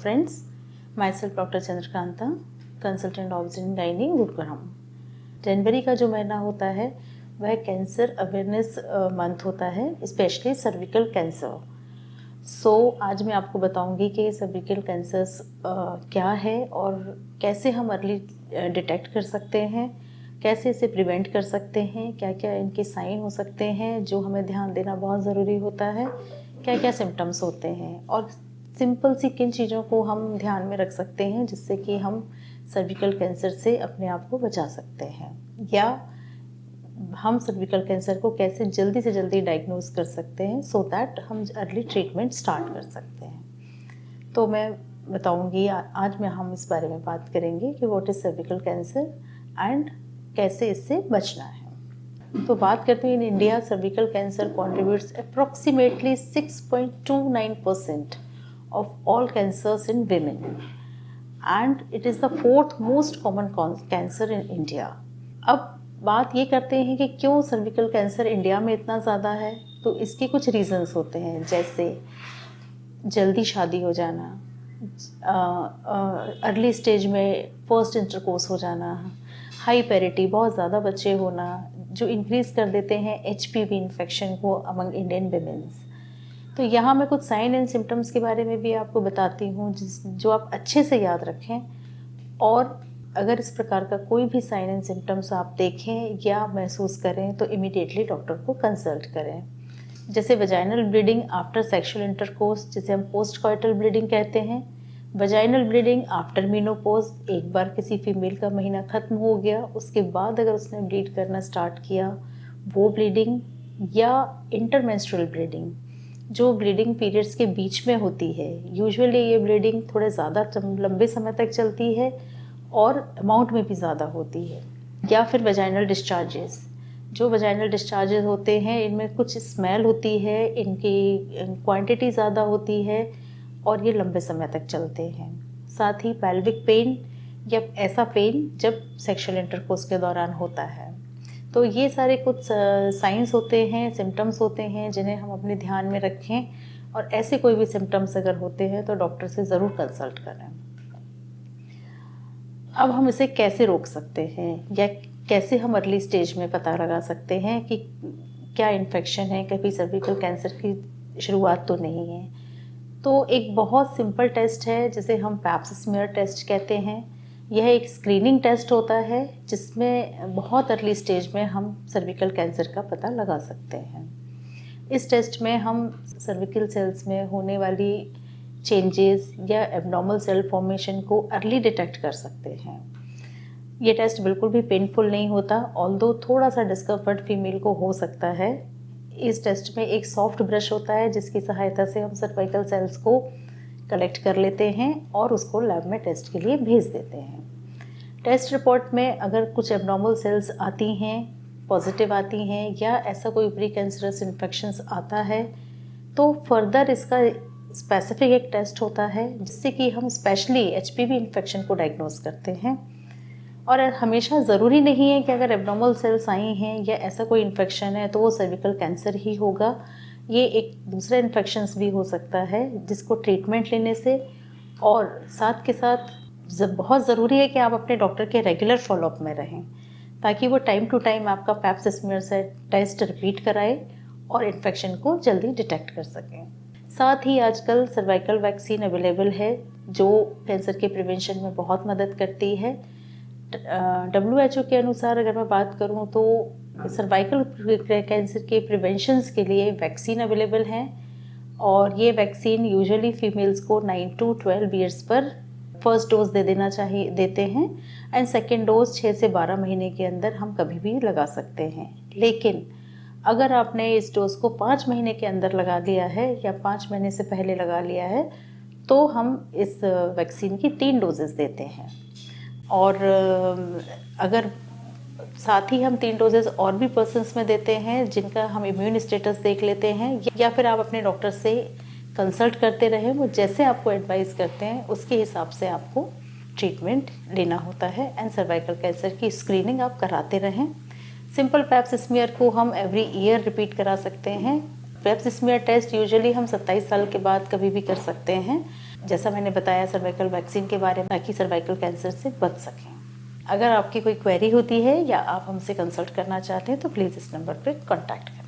friends, myself Dr. Chandrakanta, consultant obstetric gynae Gurgaon. जनवरी का जो महीना होता है वह कैंसर अवेयरनेस मंथ होता है, स्पेशली सर्विकल कैंसर। आज मैं आपको बताऊंगी कि सर्विकल कैंसर्स क्या है और कैसे हम अर्ली डिटेक्ट कर सकते हैं, कैसे इसे प्रिवेंट कर सकते हैं, क्या क्या इनके साइन हो सकते हैं जो हमें ध्यान देना बहुत ज़रूरी होता है, क्या क्या सिम्टम्स होते हैं और सिंपल सी किन चीज़ों को हम ध्यान में रख सकते हैं जिससे कि हम सर्विकल कैंसर से अपने आप को बचा सकते हैं, या हम सर्विकल कैंसर को कैसे जल्दी से जल्दी डायग्नोज कर सकते हैं सो दैट हम अर्ली ट्रीटमेंट स्टार्ट कर सकते हैं। तो मैं बताऊंगी आज हम इस बारे में बात करेंगे कि what is cervical cancer and कैसे इससे बचना है। तो बात करते हैं, in India cervical cancer contributes approximately 6.29% of all cancers in women and it is the fourth most common cancer in India। अब बात ये करते हैं कि क्यों सर्विकल कैंसर इंडिया में इतना ज़्यादा है। तो इसके कुछ रीजंस होते हैं, जैसे जल्दी शादी हो जाना, अर्ली स्टेज में फर्स्ट इंटरकोर्स हो जाना, हाई पेरिटी बहुत ज़्यादा बच्चे होना जो इंक्रीज़ कर देते हैं HPV इन्फेक्शन को अमंग इंडियन विमेंस। तो यहाँ मैं कुछ साइन एंड सिम्टम्स के बारे में भी आपको बताती हूँ जो आप अच्छे से याद रखें, और अगर इस प्रकार का कोई भी साइन एंड सिम्टम्स आप देखें या महसूस करें तो इमीडिएटली डॉक्टर को कंसल्ट करें। जैसे vaginal bleeding after sexual intercourse, जिसे हम पोस्ट कॉइटल ब्लीडिंग कहते हैं, वजाइनल ब्लीडिंग आफ्टर मीनोपॉज, एक बार किसी फीमेल का महीना ख़त्म हो गया उसके बाद अगर उसने ब्लीड करना स्टार्ट किया वो ब्लीडिंग, या इंटरमेंस्ट्रुअल ब्लीडिंग जो ब्लीडिंग पीरियड्स के बीच में होती है। यूजुअली ये ब्लीडिंग थोड़े ज़्यादा लंबे समय तक चलती है और अमाउंट में भी ज़्यादा होती है। या फिर वजाइनल डिस्चार्जेस, जो वजाइनल डिस्चार्जेस होते हैं इनमें कुछ स्मेल होती है, इनकी क्वांटिटी ज़्यादा होती है और ये लंबे समय तक चलते हैं। साथ ही पेल्विक पेन या ऐसा पेन जब सेक्सुअल इंटरकोर्स के दौरान होता है। तो ये सारे कुछ साइंस होते हैं, सिम्टम्स होते हैं जिन्हें हम अपने ध्यान में रखें, और ऐसे कोई भी सिम्टम्स अगर होते हैं तो डॉक्टर से ज़रूर कंसल्ट करें। अब हम इसे कैसे रोक सकते हैं या कैसे हम अर्ली स्टेज में पता लगा सकते हैं कि क्या इन्फेक्शन है, कभी सर्विकल कैंसर की शुरुआत तो नहीं है। तो एक बहुत सिंपल टेस्ट है जिसे हम पैप्स स्मीयर टेस्ट कहते हैं। यह एक स्क्रीनिंग टेस्ट होता है जिसमें बहुत अर्ली स्टेज में हम सर्विकल कैंसर का पता लगा सकते हैं। इस टेस्ट में हम सर्विकल सेल्स में होने वाली चेंजेस या एब्नॉर्मल सेल फॉर्मेशन को अर्ली डिटेक्ट कर सकते हैं। ये टेस्ट बिल्कुल भी पेनफुल नहीं होता, ऑल्दो थोड़ा सा डिस्कम्फर्ट फीमेल को हो सकता है। इस टेस्ट में एक सॉफ्ट ब्रश होता है जिसकी सहायता से हम सर्वाइकल सेल्स को कलेक्ट कर लेते हैं और उसको लैब में टेस्ट के लिए भेज देते हैं। टेस्ट रिपोर्ट में अगर कुछ एब्नॉर्मल सेल्स आती हैं, पॉजिटिव आती हैं, या ऐसा कोई प्री कैंसरस इन्फेक्शंस आता है तो फर्दर इसका स्पेसिफिक एक टेस्ट होता है जिससे कि हम स्पेशली HPV इन्फेक्शन को डायग्नोज करते हैं। और हमेशा ज़रूरी नहीं है कि अगर एब्नॉर्मल सेल्स आई हैं या ऐसा कोई इन्फेक्शन है तो वो सर्विकल कैंसर ही होगा। ये एक दूसरा इन्फेक्शंस भी हो सकता है जिसको ट्रीटमेंट लेने से, और साथ के साथ बहुत ज़रूरी है कि आप अपने डॉक्टर के रेगुलर फॉलोअप में रहें ताकि वो टाइम टू टाइम आपका पैप्स स्मीयर से टेस्ट रिपीट कराए और इन्फेक्शन को जल्दी डिटेक्ट कर सकें। साथ ही आजकल सर्वाइकल वैक्सीन अवेलेबल है जो कैंसर के प्रिवेंशन में बहुत मदद करती है। WHO के अनुसार अगर मैं बात करूं तो सर्वाइकल कैंसर के प्रिवेंशंस के लिए वैक्सीन अवेलेबल हैं, और ये वैक्सीन यूजुअली फीमेल्स को 9 to 12 ईयर्स पर फर्स्ट डोज देते हैं, एंड सेकेंड डोज 6 से 12 महीने के अंदर हम कभी भी लगा सकते हैं। लेकिन अगर आपने इस डोज को 5 महीने के अंदर लगा लिया है या 5 महीने से पहले लगा लिया है तो हम इस वैक्सीन की 3 डोजेस देते हैं। और अगर साथ ही हम 3 डोजेस और भी पर्सन्स में देते हैं जिनका हम इम्यून स्टेटस देख लेते हैं, या फिर आप अपने डॉक्टर से कंसल्ट करते रहें, वो जैसे आपको एडवाइस करते हैं उसके हिसाब से आपको ट्रीटमेंट लेना होता है। एंड सर्वाइकल कैंसर की स्क्रीनिंग आप कराते रहें। सिंपल पैप्स स्मीयर को हम एवरी ईयर रिपीट करा सकते हैं पेप्सिस्मियर टेस्ट यूजुअली हम 27 साल के बाद कभी भी कर सकते हैं, जैसा मैंने बताया सर्वाइकल वैक्सीन के बारे में, ताकि सर्वाइकल कैंसर से बच सकें। अगर आपकी कोई क्वेरी होती है या आप हमसे कंसल्ट करना चाहते हैं तो प्लीज़ इस नंबर पर कॉन्टैक्ट करें।